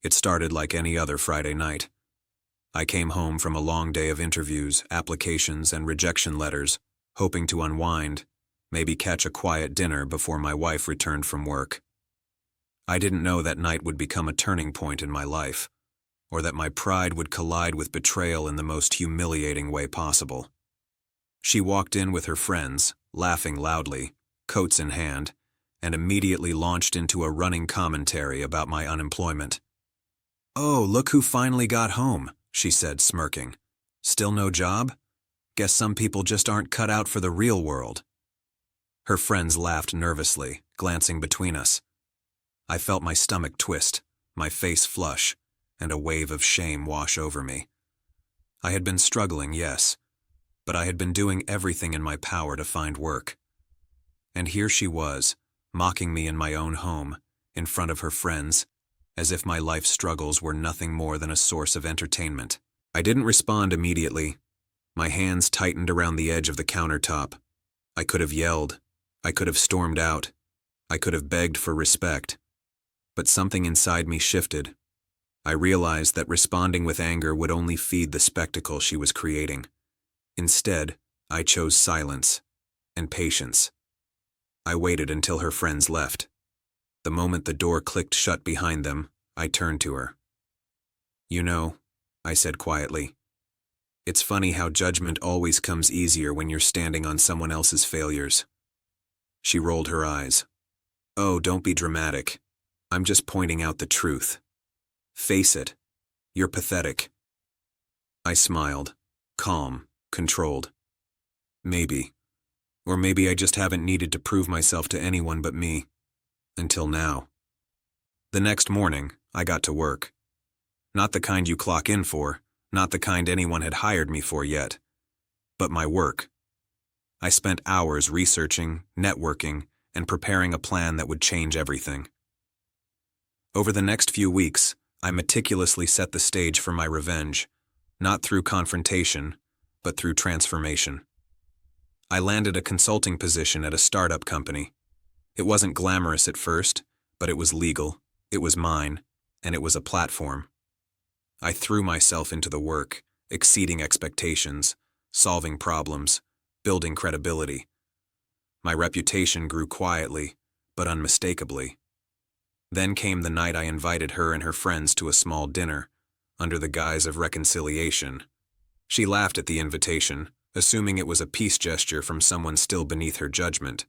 It started like any other Friday night. I came home from a long day of interviews, applications, and rejection letters, hoping to unwind, maybe catch a quiet dinner before my wife returned from work. I didn't know that night would become a turning point in my life, or that my pride would collide with betrayal in the most humiliating way possible. She walked in with her friends, laughing loudly, coats in hand, and immediately launched into a running commentary about my unemployment. "Oh, look who finally got home," she said, smirking. "Still no job? Guess some people just aren't cut out for the real world." Her friends laughed nervously, glancing between us. I felt my stomach twist, my face flush, and a wave of shame wash over me. I had been struggling, yes, but I had been doing everything in my power to find work. And here she was, mocking me in my own home, in front of her friends, as if my life struggles were nothing more than a source of entertainment. I didn't respond immediately. My hands tightened around the edge of the countertop. I could have yelled. I could have stormed out. I could have begged for respect. But something inside me shifted. I realized that responding with anger would only feed the spectacle she was creating. Instead, I chose silence and patience. I waited until her friends left. The moment the door clicked shut behind them, I turned to her. "You know," I said quietly, "it's funny how judgment always comes easier when you're standing on someone else's failures." She rolled her eyes. "Oh, don't be dramatic. I'm just pointing out the truth. Face it. You're pathetic." I smiled, calm, controlled. Maybe. Or maybe I just haven't needed to prove myself to anyone but me. Until now. The next morning, I got to work. Not the kind you clock in for, not the kind anyone had hired me for yet. But my work. I spent hours researching, networking, and preparing a plan that would change everything. Over the next few weeks, I meticulously set the stage for my revenge, not through confrontation, but through transformation. I landed a consulting position at a startup company. It wasn't glamorous at first, but it was legal, it was mine, and it was a platform. I threw myself into the work, exceeding expectations, solving problems, building credibility. My reputation grew quietly, but unmistakably. Then came the night I invited her and her friends to a small dinner, under the guise of reconciliation. She laughed at the invitation, assuming it was a peace gesture from someone still beneath her judgment.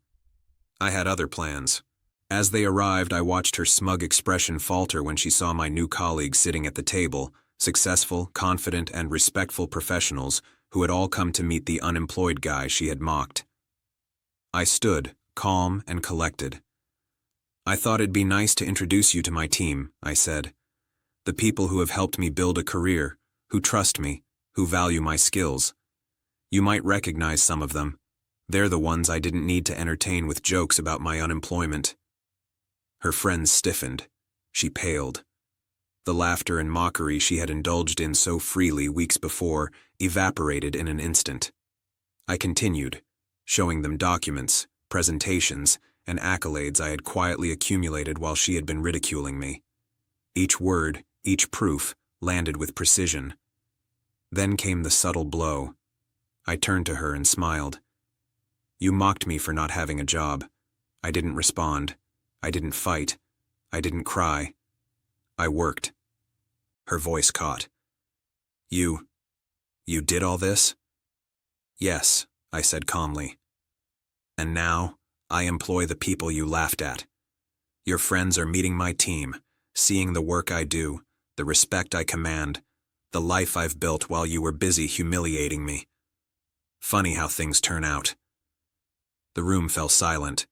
I had other plans. As they arrived, I watched her smug expression falter when she saw my new colleagues sitting at the table, successful, confident, and respectful professionals who had all come to meet the unemployed guy she had mocked. I stood, calm and collected. "I thought it'd be nice to introduce you to my team," I said. "The people who have helped me build a career, who trust me, who value my skills. You might recognize some of them. They're the ones I didn't need to entertain with jokes about my unemployment." Her friends stiffened. She paled. The laughter and mockery she had indulged in so freely weeks before evaporated in an instant. I continued, showing them documents, presentations, and accolades I had quietly accumulated while she had been ridiculing me. Each word, each proof, landed with precision. Then came the subtle blow. I turned to her and smiled. "You mocked me for not having a job. I didn't respond. I didn't fight. I didn't cry. I worked." Her voice caught. You did all this?" "Yes," I said calmly. "And now, I employ the people you laughed at. Your friends are meeting my team, seeing the work I do, the respect I command, the life I've built while you were busy humiliating me. Funny how things turn out." The room fell silent.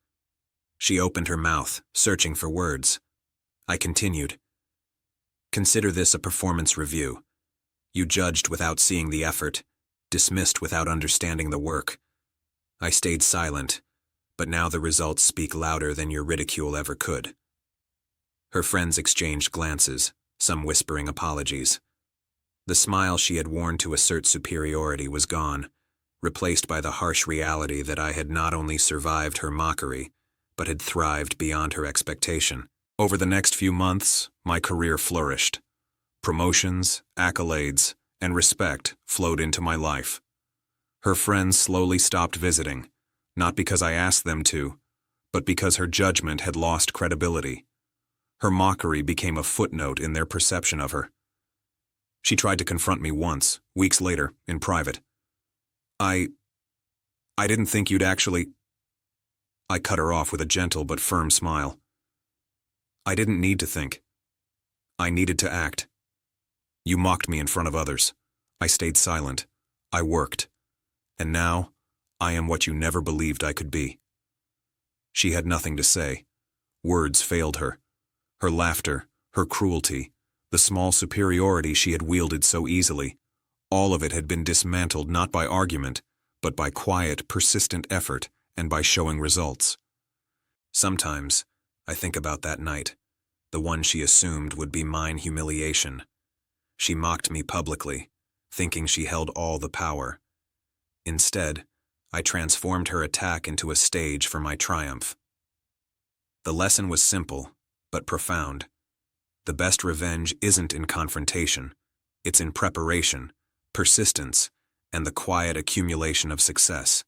She opened her mouth, searching for words. I continued. "Consider this a performance review. You judged without seeing the effort, dismissed without understanding the work. I stayed silent, but now the results speak louder than your ridicule ever could." Her friends exchanged glances, some whispering apologies. The smile she had worn to assert superiority was gone, replaced by the harsh reality that I had not only survived her mockery, but had thrived beyond her expectation. Over the next few months, my career flourished. Promotions, accolades, and respect flowed into my life. Her friends slowly stopped visiting, not because I asked them to, but because her judgment had lost credibility. Her mockery became a footnote in their perception of her. She tried to confront me once, weeks later, in private. I didn't think you'd actually... I cut her off with a gentle but firm smile. I didn't need to think. I needed to act. You mocked me in front of others. I stayed silent. I worked. And now, I am what you never believed I could be. She had nothing to say. Words failed her. Her laughter, her cruelty, the small superiority she had wielded so easily, all of it had been dismantled not by argument, but by quiet, persistent effort and by showing results. Sometimes, I think about that night, the one she assumed would be mine humiliation. She mocked me publicly, thinking she held all the power. Instead, I transformed her attack into a stage for my triumph. The lesson was simple, but profound. The best revenge isn't in confrontation. It's in preparation, persistence, and the quiet accumulation of success.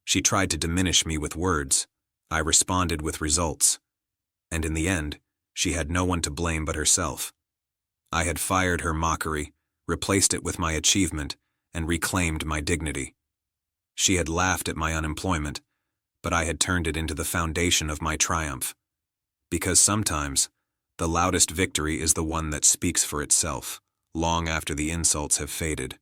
She tried to diminish me with words. I responded with results. And in the end, she had no one to blame but herself. I had fired her mockery, replaced it with my achievement, and reclaimed my dignity. She had laughed at my unemployment, but I had turned it into the foundation of my triumph. Because sometimes, the loudest victory is the one that speaks for itself, long after the insults have faded.